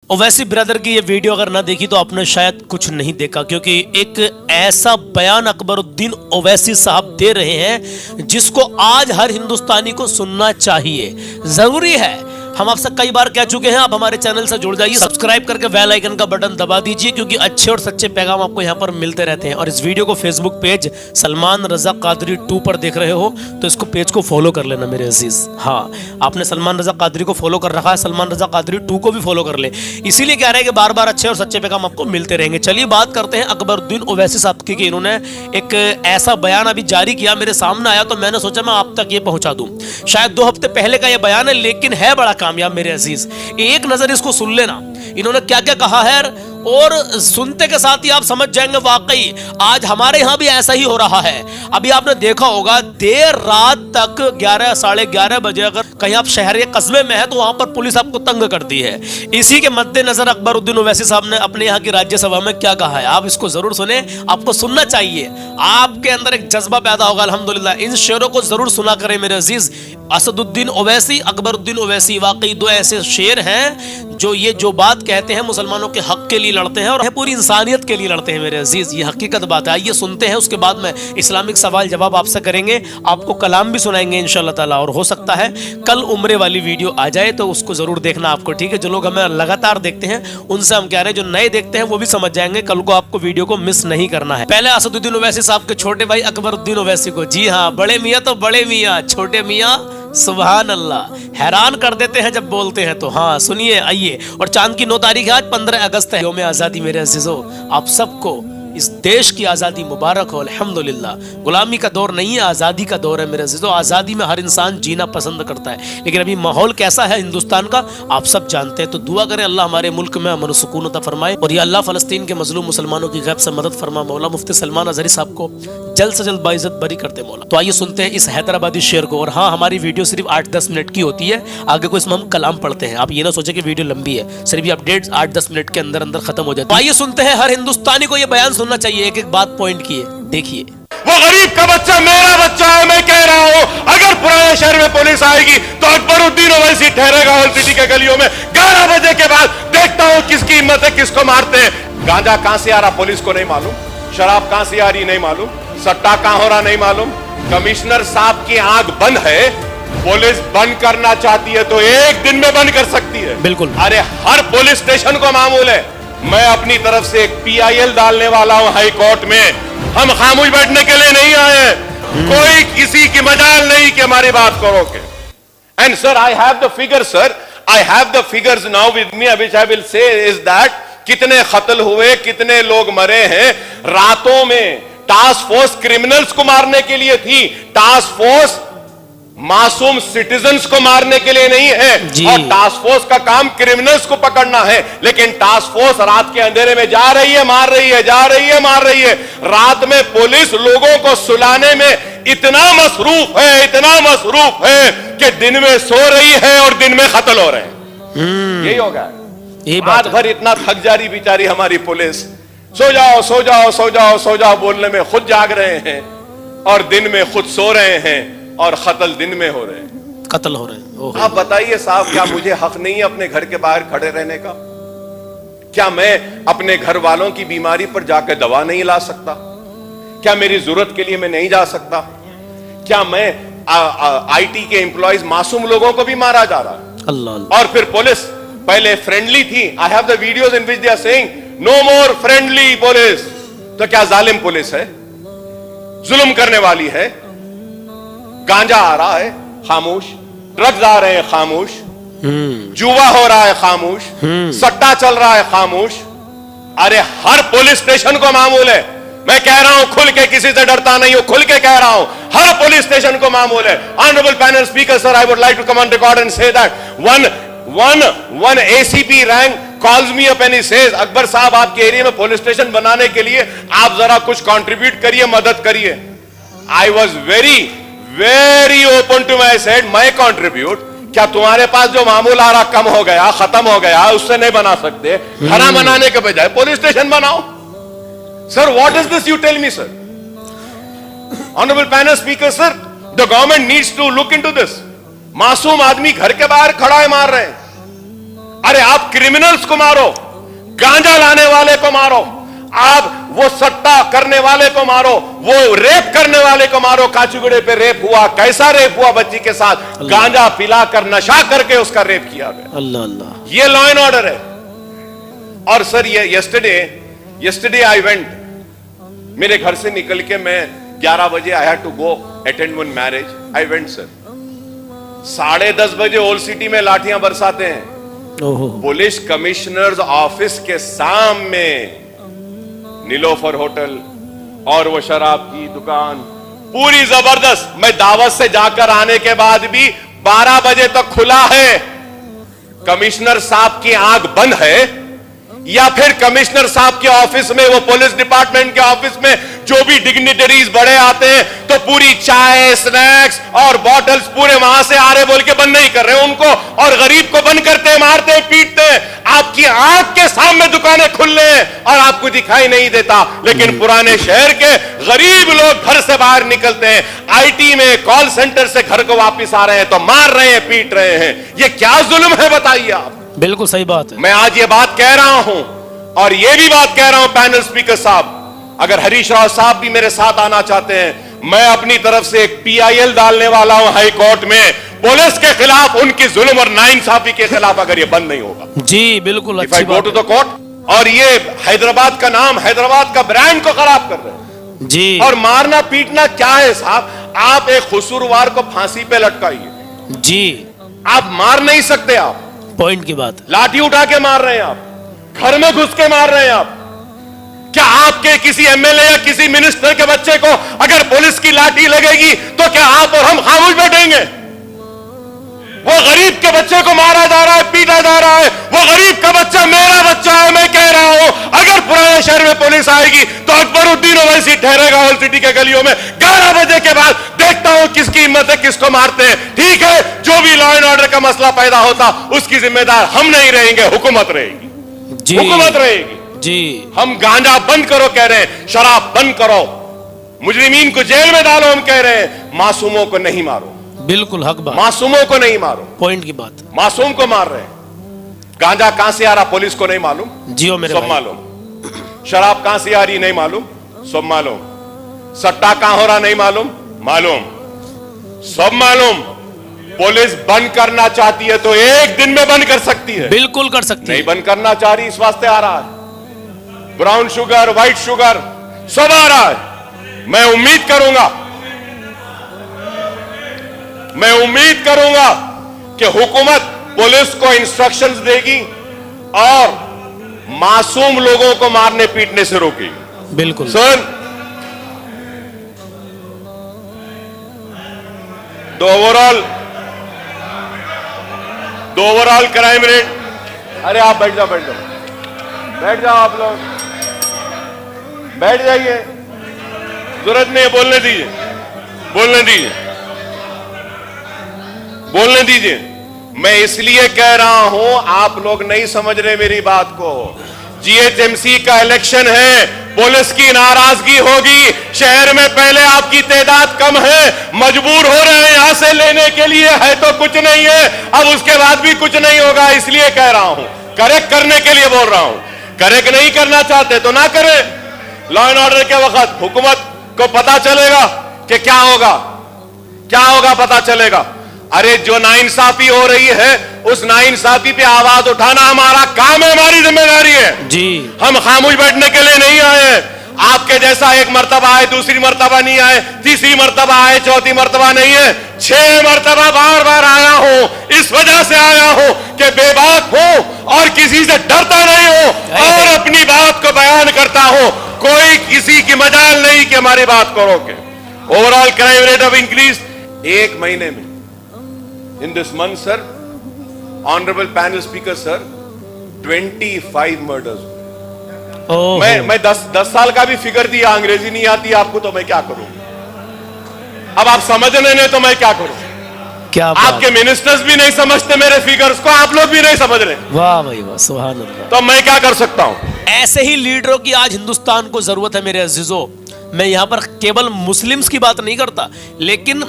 اویسی برادر کی یہ ویڈیو اگر نہ دیکھی تو آپ نے شاید کچھ نہیں دیکھا، کیونکہ ایک ایسا بیان اکبر الدین اویسی صاحب دے رہے ہیں جس کو آج ہر ہندوستانی کو سننا چاہیے، ضروری ہے۔ ہم آپ سے کئی بار کہہ چکے ہیں، آپ ہمارے چینل سے جڑ جائیے، سبسکرائب کر کے بیل آئیکن کا بٹن دبا دیجئے، کیونکہ اچھے اور سچے پیغام آپ کو یہاں پر ملتے رہتے ہیں۔ اور اس ویڈیو کو فیس بک پیج سلمان رضا قادری 2 پر دیکھ رہے ہو تو اس کو پیج کو فالو کر لینا میرے عزیز۔ ہاں، آپ نے سلمان رضا قادری کو فالو کر رکھا ہے، سلمان رضا قادری 2 کو بھی فالو کر لے، اسی لیے کہہ رہے ہیں کہ بار بار اچھے اور سچے پیغام آپ کو ملتے رہیں گے۔ چلیے بات کرتے ہیں اکبر الدین اویسی صاحب کی، کہ انہوں نے ایک ایسا بیان ابھی جاری کیا، میرے سامنے آیا تو میں نے سوچا میں آپ تک یہ پہنچا دوں۔ شاید 2 ہفتے پہلے کا یہ بیان ہے، لیکن ہے بڑا کامیاب میرے عزیز۔ ایک نظر اس کو سن لینا، انہوں نے کیا کیا کہا ہے، اور سنتے کے ساتھ ہی آپ سمجھ جائیں گے واقعی آج ہمارے ہاں بھی ایسا ہی ہو رہا ہے۔ ابھی آپ نے دیکھا ہوگا دیر رات تک 11 ساڑھے 11 بجے اگر کہیں آپ شہر کے قصبے میں ہیں تو وہاں پر پولیس آپ کو تنگ کرتی ہے۔ اسی کے مد نظر اکبر الدین اویسی صاحب نے اپنے یہاں کی راجیہ سبھا میں کیا کہا ہے، آپ اس کو ضرور سنیں، آپ کو سننا چاہیے، آپ کے اندر ایک جذبہ پیدا ہوگا۔ الحمدللہ ان شعروں کو ضرور سنا کریں میرے عزیز۔ اسد الدین اویسی، اکبر الدین اویسی واقعی 2 ایسے شعر ہیں جو بات کہتے ہیں مسلمانوں کے حق کے لیے لڑتے ہیں اور پوری انسانیت کے لیے لڑتے ہیں میرے عزیز، یہ حقیقت بات ہے۔ آئیے سنتے ہیں، اس کے بعد میں اسلامک سوال جواب آپ سے کریں گے، آپ کو کلام بھی سنائیں گے انشاءاللہ تعالی، اور ہو سکتا ہے کل عمرے والی ویڈیو آ جائے تو اس کو ضرور دیکھنا آپ کو، ٹھیک ہے؟ جو لوگ ہمیں لگاتار دیکھتے ہیں ان سے ہم کہہ رہے ہیں، جو نئے دیکھتے ہیں وہ بھی سمجھ جائیں گے، کل کو آپ کو ویڈیو کو مس نہیں کرنا ہے۔ پہلے اسد الدین اویسی صاحب کے چھوٹے بھائی اکبر الدین اویسی کو، جی ہاں، بڑے میاں تو بڑے میاں، چھوٹے میاں سبحان اللہ، حیران کر دیتے ہیں جب بولتے ہیں تو۔ ہاں سنیے، آئیے۔ اور چاند کی 9 تاریخ ہے، آج 15 اگست ہے، یوم آزادی میرے عزیزو، آپ سب کو اس دیش کی آزادی مبارک ہو۔ الحمدللہ غلامی کا دور نہیں ہے، آزادی کا دور ہے میرے عزیزو۔ آزادی میں ہر انسان جینا پسند کرتا ہے، لیکن ابھی ماحول کیسا ہے ہندوستان کا آپ سب جانتے ہیں، تو دعا کریں اللہ ہمارے ملک میں امن و سکون عطا فرمائے، اور یا اللہ فلسطین کے مظلوم مسلمانوں کی غیب سے مدد فرما مولا۔ مفتی سلمان اظہری صاحب کو جلد سے جلد باعزت بری کرتے مولا۔ تو آئیے سنتے ہیں اس حیدرآبادی شعر کو۔ اور ہاں، ہماری ویڈیو صرف 8-10 منٹ کی ہوتی ہے، آگے کو اس میں ہم کلام پڑھتے ہیں، آپ یہ نہ سوچیں کہ ویڈیو لمبی ہے، صرف یہ اپڈیٹ 8-10 منٹ کے اندر اندر ختم ہو جاتی ہے۔ آئیے سنتے ہیں، ہر ہندوستانی کو یہ بیان سننا چاہیے، ایک ایک بات پوائنٹ کیے، دیکھیے۔ وہ غریب کا بچہ میرا بچہ ہے، میں کہہ رہا ہوں اگر پرانے شہر میں پولیس آئے گی تو اکبر الدین اویسی ٹھہرے گا اولڈ سٹی کے گلیوں میں 11 بجے کے بعد، دیکھتا ہوں کس کی ہمت ہے، کس کو مارتے ہیں۔ گانجا کہاں سے آ رہا پولیس کو نہیں معلوم، شراب کہاں سے آ رہی نہیں معلوم، سٹا کہاں ہو رہا نہیں معلوم۔ کمشنر صاحب کی آنکھ بند ہے، پولیس بند کرنا چاہتی ہے تو ایک دن میں بند کر سکتی ہے، بالکل۔ ارے ہر پولیس اسٹیشن کو معمول ہے۔ میں اپنی طرف سے ایک PIL ڈالنے والا ہوں ہائی کورٹ میں، ہم خاموش بیٹھنے کے لیے نہیں آئے، کوئی کسی کی مجال نہیں کہ ہماری بات کو روکے۔ And sir, I have the figures, sir. I have the figures now with me, which I will say is that کتنے قتل ہوئے، کتنے لوگ مرے ہیں۔ راتوں میں ٹاسک فورس کرمنلز کو مارنے کے لیے تھی، ٹاسک فورس معصوم سٹیزنز کو مارنے کے لیے نہیں ہے، اور ٹاسک فورس کا کام کرمنلز کو پکڑنا ہے، لیکن ٹاسک فورس رات کے اندھیرے میں جا رہی ہے، مار رہی ہے، جا رہی ہے، مار رہی ہے۔ رات میں پولیس لوگوں کو سلانے میں اتنا مصروف ہے، اتنا مصروف ہے کہ دن میں سو رہی ہے اور دن میں قتل ہو رہے ہیں۔ یہی ہوگا، رات بھر اتنا تھک جا رہی بیچاری ہماری پولیس، سو جاؤ سو جاؤ سو جاؤ سو جاؤ بولنے میں خود جاگ رہے ہیں، اور دن میں خود سو رہے ہیں، اور قتل دن میں ہو رہے ہیں، قتل ہو رہے ہیں۔ آپ بتائیے صاحب، کیا مجھے حق نہیں ہے اپنے گھر کے باہر کھڑے رہنے کا؟ کیا میں اپنے گھر والوں کی بیماری پر جا کے دوا نہیں لا سکتا؟ کیا میری ضرورت کے لیے میں نہیں جا سکتا؟ کیا میں IT کے امپلائیز معصوم لوگوں کو بھی مارا جا رہا ہے؟ اللہ۔ اور پھر پولیس پہلے فرینڈلی تھی، I have the videos in which they are saying no more friendly police، تو کیا ظالم پولیس ہے؟ ظلم کرنے والی ہے؟ گانجا آ رہا ہے خاموش، ڈرگز آ رہے ہیں خاموش، جوا ہو رہا ہے خاموش، سٹا چل رہا ہے خاموش۔ ارے ہر پولیس اسٹیشن کو معمول ہے، میں کہہ رہا ہوں کھل کے، کسی سے ڈرتا نہیں ہوں، کھل کے کہہ رہا ہوں، ہر پولیس اسٹیشن کو معمول ہے۔ Honourable panel speaker sir, I would like to come on record and say that one ACP rank calls me up and he says اکبر صاحب آپ کے ایریا میں پولیس اسٹیشن بنانے کے لیے آپ ذرا کچھ کنٹریبیوٹ کریے، مدد کریے۔ I was very open to my said میں کنٹریبیوٹ، کیا تمہارے پاس جو معمول آ رہا کم ہو گیا، ختم ہو گیا، اس سے نہیں بنا سکتے؟ گھر بنانے کے بجائے پولیس اسٹیشن بناؤ۔ Sir what is this you tell me sir? Honourable panel speaker sir, the government needs to look into this۔ معصوم آدمی گھر کے باہر کھڑا ہے، مار رہے ہیں، अरे आप क्रिमिनल्स को मारो, गांजा लाने वाले को मारो, आप वो सट्टा करने वाले को मारो, वो रेप करने वाले को मारो। काचीगुड़े पे रेप हुआ, कैसा रेप हुआ? बच्ची के साथ गांजा पिलाकर नशा करके उसका रेप किया गया। अल्लाह अल्लाह। ये लॉ एंड ऑर्डर है। और सर ये yesterday आई वेंट, मेरे घर से निकल के मैं 11 बजे I had to go attend one marriage. I went sir, 10:30 बजे ओल्ड सिटी में लाठियां बरसाते हैं। ओहो। पुलिस कमिश्नर ऑफिस के सामने नीलोफर होटल और वो शराब की दुकान पूरी जबरदस्त। मैं दावत से जाकर आने के बाद भी 12 बजे तक खुला है। कमिश्नर साहब की आंख बंद है या फिर कमिश्नर साहब के ऑफिस में, वो पुलिस डिपार्टमेंट के ऑफिस में जो भी डिग्निटरीज बड़े आते हैं तो पूरी चाय, स्नैक्स और बॉटल्स पूरे वहां से आ रहे बोल के बंद नहीं कर रहे उनको, और गरीब को बंद करते, मारते, पीटते। आपकी आंख के सामने दुकानें खुल रहे हैं और आपको दिखाई नहीं देता। लेकिन पुराने शहर के गरीब लोग घर से बाहर निकलते हैं, आईटी में कॉल सेंटर से घर को वापस आ रहे हैं तो मार रहे हैं, पीट रहे हैं। ये क्या जुल्म है बताइए आप। बिल्कुल सही बात है। मैं आज ये बात कह रहा हूं और ये भी बात कह रहा हूं पैनल स्पीकर साहब, अगर हरीश राव साहब भी मेरे साथ आना चाहते हैं, मैं अपनी तरफ से एक PIL डालने वाला हूं हाई कोर्ट में पुलिस के खिलाफ, उनकी जुल्म और नाइंसाफी के खिलाफ, अगर ये बंद नहीं होगा। जी बिल्कुल, If I अच्छी go बात to the court, और ये हैदराबाद का नाम, हैदराबाद का ब्रांड को खराब कर रहे हैं। जी। और मारना पीटना क्या है साहब? आप एक कसूरवार को फांसी पे लटकाइए, जी आप मार नहीं सकते। आप पॉइंट की बात है। लाठी उठा के मार रहे हैं, आप घर में घुस के मार रहे हैं। आप क्या आपके किसी MLA या किसी मिनिस्टर के बच्चे को अगर पुलिस की लाठी लगेगी तो क्या आप और हम खामोश बैठेंगे? वो गरीब के बच्चे को मारा जा रहा है, पीटा जा रहा है। वो गरीब का बच्चा मेरा बच्चा है। मैं कह रहा हूं अगर पुराने शहर में पुलिस आएगी तो अकबरुद्दीन ओवैसी ठहरेगा ओल्ड सिटी के गलियों में 11 बजे के बाद। देखता हूं किसकी हिम्मत है, किसको मारते हैं। ठीक है, जो भी लॉ एंड ऑर्डर का मसला पैदा होता उसकी जिम्मेदार हम नहीं रहेंगे, हुकूमत रहेगी। जी हुकूमत रहेगी। जी। हम गांजा बंद करो कह रहे हैं, शराब बंद करो, मुजरिमीन को जेल में डालो हम कह रहे हैं, मासूमों को नहीं मारो। बिल्कुल हक बात, मासूमों को नहीं मारो। पॉइंट की बात। मासूम को मार रहे हैं। गांजा कहां से आ रहा पुलिस को नहीं मालूम, जियो मेरे सब भाई। मालूम। शराब कहां से आ रही नहीं मालूम, सब मालूम। सट्टा कहां हो रहा नहीं मालूम, मालूम, सब मालूम। पुलिस बंद करना चाहती है तो एक दिन में बंद कर सकती है। बिल्कुल कर सकती नहीं है। बंद करना चाह रही, इस वास्ते आ रहा है। ब्राउन शुगर, व्हाइट शुगर सब आ रहा है। मैं उम्मीद करूंगा कि हुकूमत पुलिस को इंस्ट्रक्शंस देगी और मासूम लोगों को मारने पीटने से रोकेगी। बिल्कुल sir, the overall crime rate, अरे आप बैठ जाओ आप लोग बैठ जाइए, जरूरत नहीं है, बोलने दीजिए। मैं इसलिए कह रहा हूं, आप लोग नहीं समझ रहे मेरी बात को। GHMC का इलेक्शन है, पुलिस की नाराजगी होगी। शहर में पहले आपकी तादाद कम है, मजबूर हो रहे हैं यहां से लेने के लिए, है तो कुछ नहीं है, अब उसके बाद भी कुछ नहीं होगा। इसलिए कह रहा हूं, करेक्ट करने के लिए बोल रहा हूं। करेक्ट नहीं करना चाहते तो ना करें। लॉ एंड ऑर्डर के वक्त हुकूमत को पता चलेगा कि क्या होगा पता चलेगा। अरे जो नाइंसाफी हो रही है उस नाइंसाफी पे आवाज उठाना हमारा काम है, हमारी जिम्मेदारी है जी। हम खामोश बैठने के लिए नहीं आए हैं। आपके जैसा एक मर्तबा आए, दूसरी मर्तबा नहीं आए, तीसरी मर्तबा आए, चौथी मर्तबा नहीं है, 6 मर्तबा बार आया हूं। इस वजह से आया हूं कि बेबाक हूं और किसी से डरता नहीं हूं और अपनी बात को बयान करता हूं। कोई किसी की मजाल नहीं कि हमारी बात को रोके। Overall crime rate of increase एक महीने में, in this month sir, honourable panel speaker sir, 25 murders. मैं 10 साल का भी फिगर दिया, अंग्रेजी नहीं आती आपको तो मैं क्या करूं। अब आप समझ रहे हैं तो मैं क्या करूं। क्या आपके मिनिस्टर्स भी नहीं समझते मेरे फिगर्स को, आप लोग भी नहीं समझ रहे। वाह भाई वाह, सुभान अल्लाह। तो मैं क्या कर सकता हूं। ऐसे ही लीडरों की आज हिंदुस्तान को जरूरत है मेरे अजीजों। मैं यहां पर केवल मुस्लिम्स की बात नहीं करता, लेकिन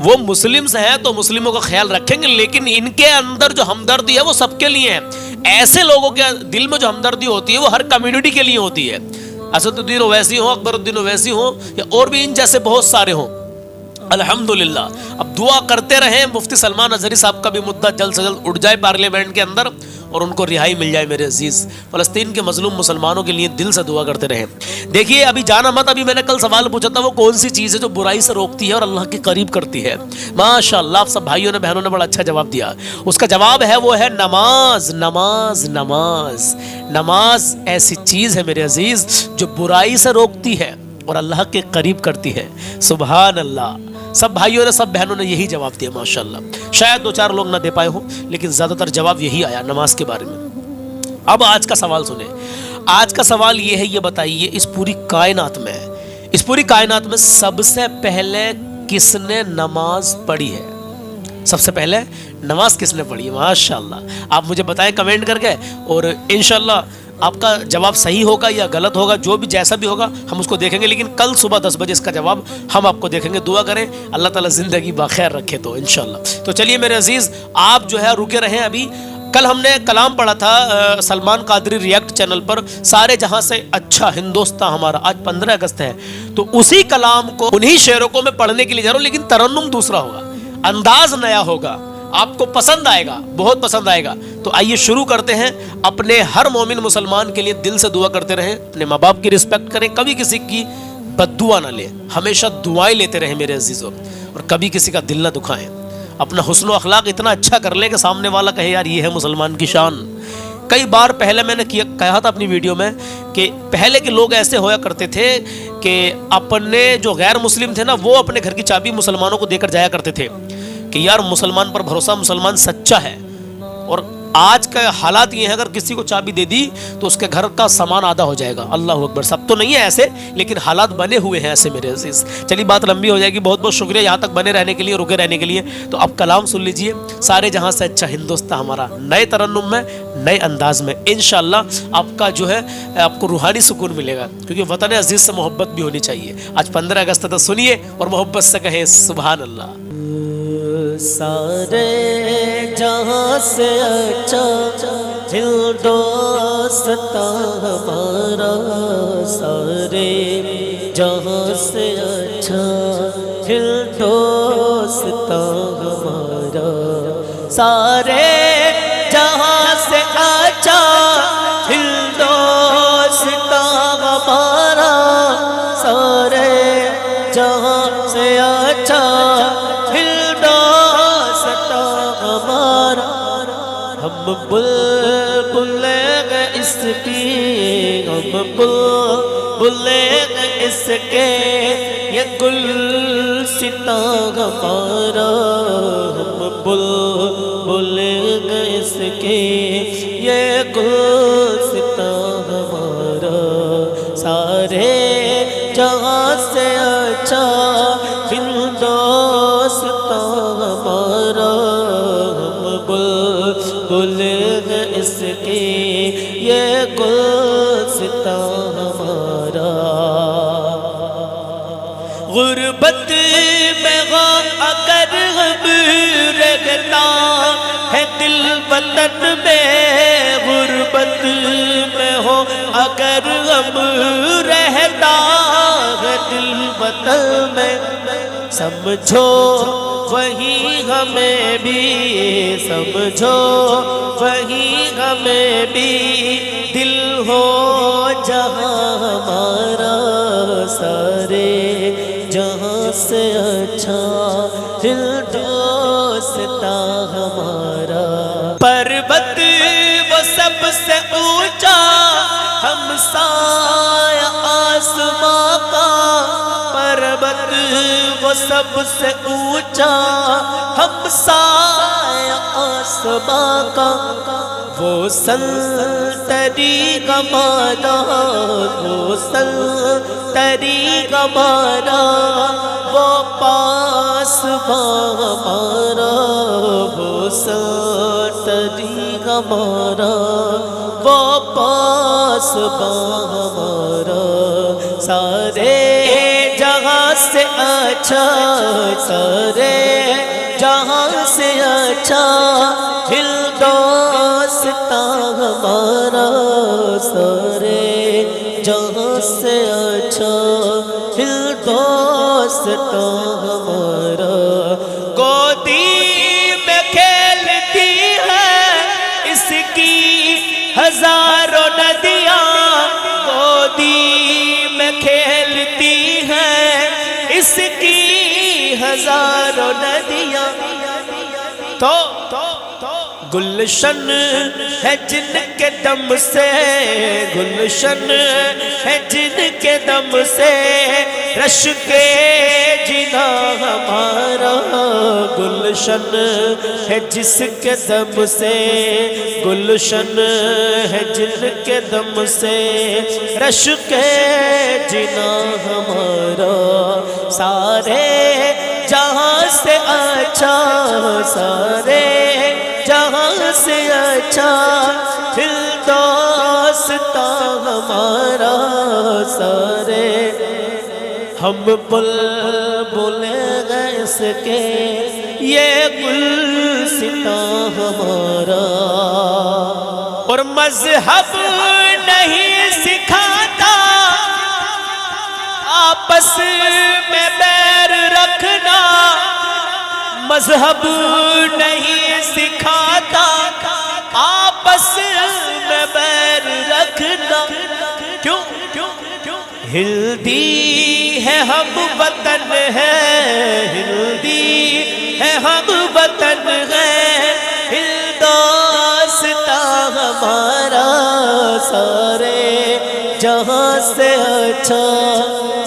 वो मुस्लिम्स हैं तो मुस्लिमों का ख्याल रखेंगे, लेकिन इनके अंदर जो हमदर्दी है वो सबके लिए है। ऐसे लोगों के दिल में जो हमदर्दी होती है वो हर कम्युनिटी के लिए होती है। असदुद्दीन ओवैसी हो, अकबरुद्दीन ओवैसी हो, या और भी इन जैसे बहुत सारे हों, अल्हम्दुलिल्लाह। अब दुआ करते रहें मुफ्ती सलमान अजहरी साहब का भी मुद्दा जल्द से जल्द उठ जाए पार्लियामेंट के अंदर और उनको रिहाई मिल जाए। मेरे अजीज, फ़लस्तीन के मजलूम मुसलमानों के लिए दिल से दुआ करते रहें। देखिए, अभी जाना मत, अभी मैंने कल सवाल पूछा था वो कौन सी चीज़ है जो बुराई से रोकती है और अल्लाह के करीब करती है। माशाअल्लाह, आप सब भाइयों ने बहनों ने बड़ा अच्छा जवाब दिया। उसका जवाब है वो है नमाज। नमाज नमाज नमाज ऐसी चीज़ है मेरे अजीज जो बुराई से रोकती है और अल्लाह के करीब करती है। सुभान अल्लाह। सब भाइयों ने, सब बहनों ने यही जवाब दिया माशाअल्लाह। शायद 2-4 लोग ना दे पाए हों, लेकिन ज़्यादातर जवाब यही आया नमाज के बारे में। अब आज का सवाल सुने। आज का सवाल ये है, ये बताइए इस पूरी कायनात में सबसे पहले किसने नमाज पढ़ी है? सबसे पहले नमाज किसने पढ़ी है? माशाअल्लाह। आप मुझे बताएं कमेंट करके, और इंशाअल्लाह आपका जवाब सही होगा या गलत होगा, जो भी जैसा भी होगा हम उसको देखेंगे, लेकिन कल सुबह 10 बजे इसका जवाब हम आपको देखेंगे। दुआ करें अल्लाह ताला ज़िंदगी बाखैर रखे तो इंशाअल्लाह। तो चलिए मेरे अजीज़, आप जो है रुके रहें। अभी कल हमने कलाम पढ़ा था सलमान कादरी रिएक्ट चैनल पर, सारे जहां से अच्छा हिंदुस्तान हमारा। आज 15 अगस्त है, तो उसी कलाम को, उन्हीं शेरों को मैं पढ़ने के लिए जा रहा हूँ, लेकिन तरन्नुम दूसरा होगा, अंदाज नया होगा, आपको पसंद आएगा, बहुत पसंद आएगा। तो आइए शुरू करते हैं। अपने हर मोमिन मुसलमान के लिए दिल से दुआ करते रहें, अपने माँ बाप की रिस्पेक्ट करें, कभी किसी की बद्दुआ ना लें, हमेशा दुआएं लेते रहें मेरे अजीज़ों, और कभी किसी का दिल ना दुखाएं। अपना हुस्न व अखलाक इतना अच्छा कर लें कि सामने वाला कहे यार ये है मुसलमान की शान। कई बार पहले मैंने कहा था अपनी वीडियो में कि पहले के लोग ऐसे होया करते थे कि अपने जो गैर मुस्लिम थे ना, वो अपने घर की चाबी मुसलमानों को देकर जाया करते थे कि यार मुसलमान पर भरोसा, मुसलमान सच्चा है। और आज का हालात ये है, अगर किसी को चाबी दे दी तो उसके घर का सामान आधा हो जाएगा। अल्लाह अकबर। सब तो नहीं है ऐसे, लेकिन हालात बने हुए हैं ऐसे मेरे अजीज। चलिए बात लंबी हो जाएगी। बहुत बहुत शुक्रिया यहाँ तक बने रहने के लिए, रुके रहने के लिए। तो अब कलाम सुन लीजिए, सारे जहाँ से अच्छा हिंदुस्तान हमारा, नए तरन्नुम में, नए अंदाज में। इंशाअल्लाह आपका जो है आपको रूहानी सुकून मिलेगा, क्योंकि वतन अजीज से मोहब्बत भी होनी चाहिए। आज 15 अगस्त तक सुनिए और मोहब्बत से कहें सुभान अल्लाह। सारे जहाँ से अच्छा हिंदुस्तान हमारा, सारे जहाँ से अच्छा हिंदुस्तान हमारा, सारे जहाँ से अच्छा हिंदुस्तान हमारा, सारे जहाँ से अच्छा हम बुलबुलें इसकी, हम बुलबुलें इसके, ये गुलसिता हमारा। हम बुलबुलें इसके, ये गुलसिता हमारा, सारे जहाँ से अच्छा हिंदुस्तान हमारा। बुलबुलें इसके, ये गुलसिता हमारा। गुर्बत में हो अगर हम रहता है दिल वतन में, गुर्बत में हो अगर हम रहता है दिल वतन में, समझो वही हमें भी, समझो वही हमें भी दिल हो जहाँ हमारा, सारे जहाँ से अच्छा हिंदुस्तान हमारा। पर्वत वो सबसे ऊंचा हमसाया आसमां का, पर्वत वो सबसे ऊंचा हमसाया आसमां का, वो संतरी गमाना, वो संतरी गमाना, वो पास हमारा, वो संतरी गमाना, वो पास हमारा, सारे जहाँ से अच्छा, सारे जहाँ से अच्छा हिंदुस्तान سارے جہاں سے اچھا ہندوستاں ہمارا گودی میں کھیلتی ہے اس کی ہزاروں ندیاں گودی میں کھیلتی ہیں اس کی ہزاروں ندیاں تو گلشن ہے جن کے دم سے گلشن ہے جن کے دم سے رش کے جنا ہمارا گلشن ہے جس کے دم سے گلشن ہے جن کے دم سے رش کے جنا ہمارا سارے جہاں سے اچھا سارے جہاں سے اچھا ہندوستاں ہمارا سارے ہم بلبل ہیں اس کے یہ گلستاں ہمارا اور مذہب نہیں سکھاتا آپس میں بیر رکھنا مذہب نہیں سکھاتا آپس میں بیر رکھنا کیوں ہلدی ہے ہم وطن ہے ہلدی ہے ہم وطن ہے ہندوستاں ہمارا سارے جہاں سے اچھا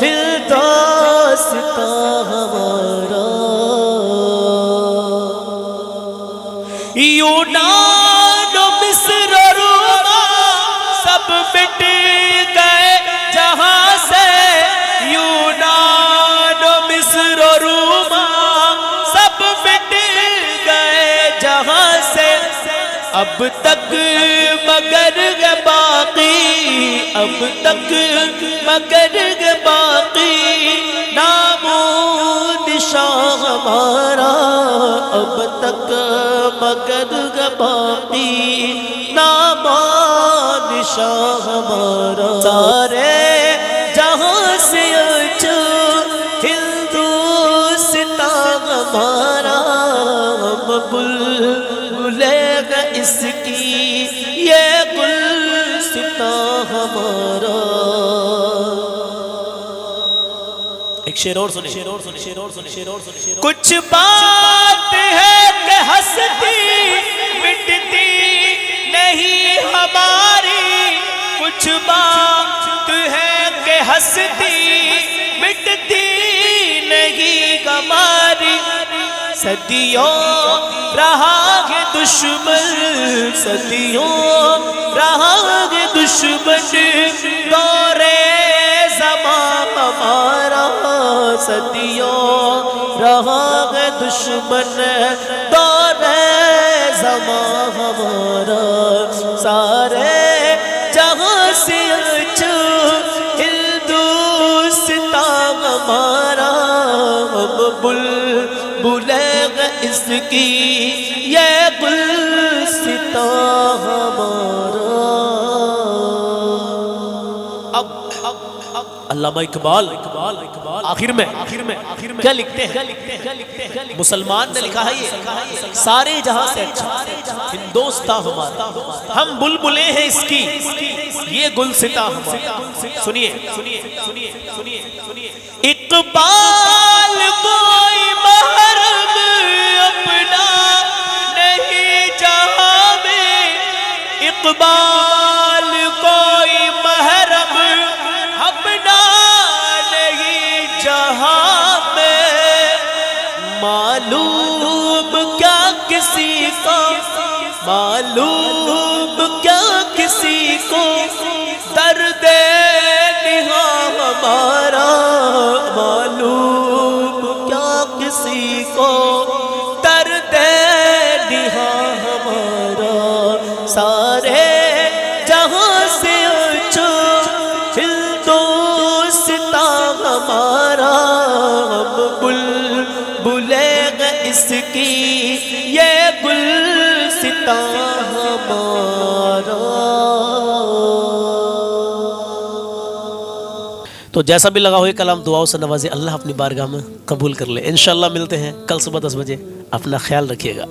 ہندوستاں ہمارا یونان و مصر و روما سب مٹ گئے جہاں سے یونان و مصر و روما سب مٹ گئے جہاں سے اب تک مگر باقی اب تک مگر باقی نام و نشان ہمارا اب تک مگر باقی نام و نشان ہمارا سارے جہاں سے اچھا ہندوستاں ہمارا ہم بلبلیں اس کی یہ گلستاں ہمارا ایک شعر اور سنیں کچھ بات ہے کہ ہستی مٹتی نہیں ہماری کچھ بات ہے کہ ہستی مٹتی نہیں ہماری صدیوں رہا ہے دشمن صدیوں رہا ہے دشمن دور زمان ہمارا صدیوں رہا ہے دشمن دور زمان ہمارا سارے جہاں سے اچھا ہندوستاں ہمارا ہم بلبلیں اس کی یہ گلستاں ہمارا علامہ اقبال آخر میں کیا لکھتے ہیں مسلمان نے لکھا ہے یہ سارے جہاں سے اچھا ہندوستاں ہمارا ہم بلبلیں ہیں اس کی یہ گلستاں ہمارا سنیے اقبال کوئی محرم اپنا نہیں جہاں میں اقبال کوئی محرم اپنا نہیں جہاں میں معلوم کیا کسی کو معلوم کیا کسی کو درد نہاں ہمارا معلوم کیا کسی کو درد نہاں ہمارا سارے جہاں سے اچھا ہندوستاں ہمارا ہم بلبلیں اس کی یہ گلستاں ہمارا تو جیسا بھی لگا ہو یہ کلام دعاؤں سے نوازے، اللہ اپنی بارگاہ میں قبول کر لے۔ انشاءاللہ ملتے ہیں کل صبح 10 بجے، اپنا خیال رکھیے گا۔